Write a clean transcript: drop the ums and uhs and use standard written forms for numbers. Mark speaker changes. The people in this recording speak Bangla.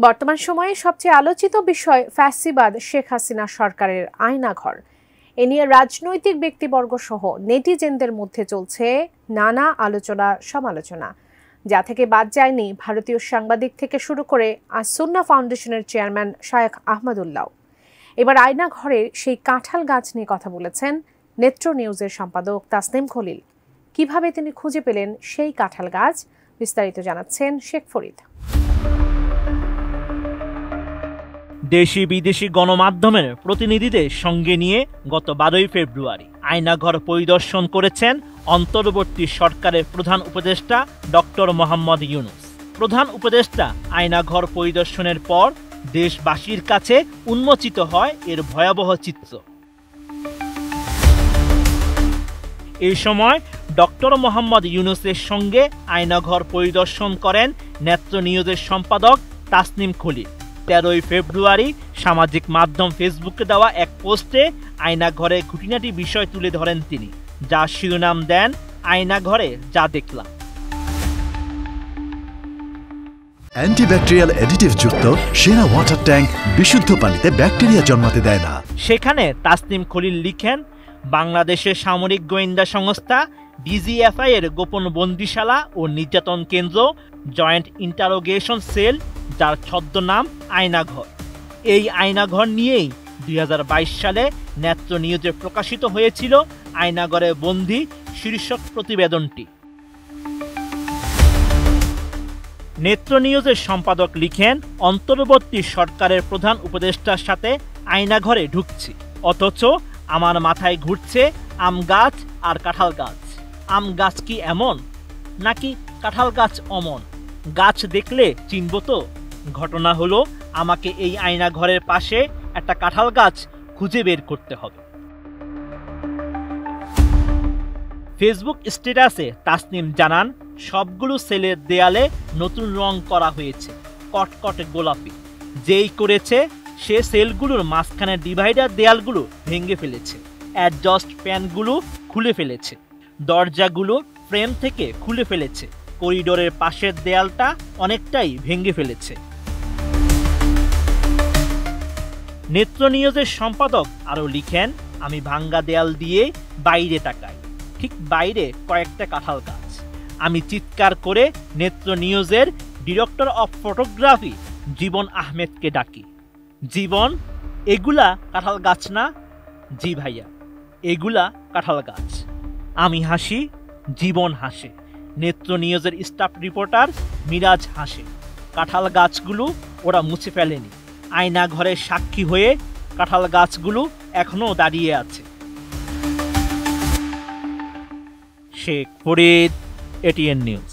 Speaker 1: বর্তমান সময়ে সবচেয়ে আলোচিত বিষয় ফ্যাসিবাদ শেখ হাসিনা সরকারের আয়নাঘর। এ নিয়ে রাজনৈতিক ব্যক্তিবর্গ সহ নেটিজেনদের মধ্যে চলছে নানা আলোচনা সমালোচনা, যা থেকে বাদ যায়নি ভারতীয় সাংবাদিক থেকে শুরু করে আস-সুন্নাহ ফাউন্ডেশনের চেয়ারম্যান শায়েখ আহমদুল্লাহ। এবার আয়নাঘরের সেই কাঁঠাল গাছ নিয়ে কথা বলেছেন নেত্র নিউজের সম্পাদক তাসনিম খলিল। কিভাবে তিনি খুঁজে পেলেন সেই কাঁঠাল গাছ, বিস্তারিত জানাচ্ছেন শেখ ফরিদ।
Speaker 2: দেশি বিদেশি গণমাধ্যমের প্রতিনিধিদের সঙ্গে নিয়ে গত 12 ফেব্রুয়ারি আয়নাঘর পরিদর্শন করেছেন অন্তর্বর্তী সরকারের প্রধান উপদেষ্টা ডক্টর মোহাম্মদ ইউনূস। প্রধান উপদেষ্টা আয়নাঘর পরিদর্শনের পর দেশবাসীর কাছে উন্মোচিত হয় এর ভয়াবহ চিত্র। এই সময় ডক্টর মোহাম্মদ ইউনূসের সঙ্গে আয়নাঘর পরিদর্শন করেন নেত্র নিউজের সম্পাদক তাসনিম খলিল। 13 ফেব্রুয়ারি সামাজিক মাধ্যম ফেসবুকে দেওয়া এক পোস্টে আয়নাঘরে খুঁটিনাটি বিষয় তুলে ধরেন তিনি, যা শিরোনাম দেন আয়নাঘরে যা দেখলাম।
Speaker 3: অ্যান্টিব্যাকটেরিয়াল অ্যাডিটিভ যুক্ত সেরা ওয়াটার ট্যাঙ্ক বিশুদ্ধ পানিতে ব্যাকটেরিয়া জন্মাতে দেয় না।
Speaker 2: সেখানে তাসনিম খলিল লিখেন, বাংলাদেশের সামরিক গোয়েন্দা সংস্থা ডিজিএফআই এর গোপন বন্দিশালা ও নির্যাতন কেন্দ্র জয়েন্ট ইন্টারোগেশন সেল, যার ছদ্মনাম আয়নাঘর। এই আয়নাঘর নিয়েই 2022 সালে নেত্র নিউজে প্রকাশিত হয়েছিল আয়নাঘরে বন্দী শীর্ষক প্রতিবেদনটি। নেত্র নিউজের সম্পাদক লিখেন, অন্তর্বর্তী সরকারের প্রধান উপদেষ্টার সাথে আয়নাঘরে ঢুকছি, অথচ আমার মাথায় ঘুরছে আম গাছ আর কাঁঠাল গাছ। আম গাছ কি এমন, নাকি কাঁঠাল গাছ অমন? গাছ দেখলে চিনব তো? ঘটনা হলো, আমাকে এই আয়নাঘরের পাশে একটা কাঁঠাল গাছ খুঁজে বের করতে হবে। ফেসবুক স্ট্যাটাসে তাসনিম জানান, সবগুলো সেলের দেয়ালে নতুন রং করা হয়েছে, কটকটে গোলাপি। যেই করেছে সে সেলগুলোর মাঝখানের ডিভাইডার দেয়ালগুলো ভেঙে ফেলেছে, অ্যাডজাস্ট প্যানগুলো খুলে ফেলেছে, দরজাগুলো ফ্রেম থেকে খুলে ফেলেছে, করিডোরের পাশের দেয়ালটা অনেকটাই ভেঙে ফেলেছে। নেত্র নিউজের সম্পাদক আরও লিখেন, আমি ভাঙ্গা দেয়াল দিয়ে বাইরে তাকাই, ঠিক বাইরে কয়েকটা কাঁঠাল গাছ। আমি চিৎকার করে নেত্র নিউজের ডিরেক্টর অফ ফটোগ্রাফি জীবন আহমেদকে ডাকি, জীবন, এগুলা কাঁঠাল গাছ না? জি ভাইয়া, এগুলা কাঁঠাল গাছ। আমি হাসি, জীবন হাসে, নেত্র নিউজের স্টাফ রিপোর্টার মিরাজ হাসে। কাঁঠাল গাছগুলো ওরা মুছে ফেলেনি, আয়না ঘরের সাক্ষী হয়ে কাঁঠাল গাছগুলো এখনো দাঁড়িয়ে আছে। Sheikh Farid, ATN news.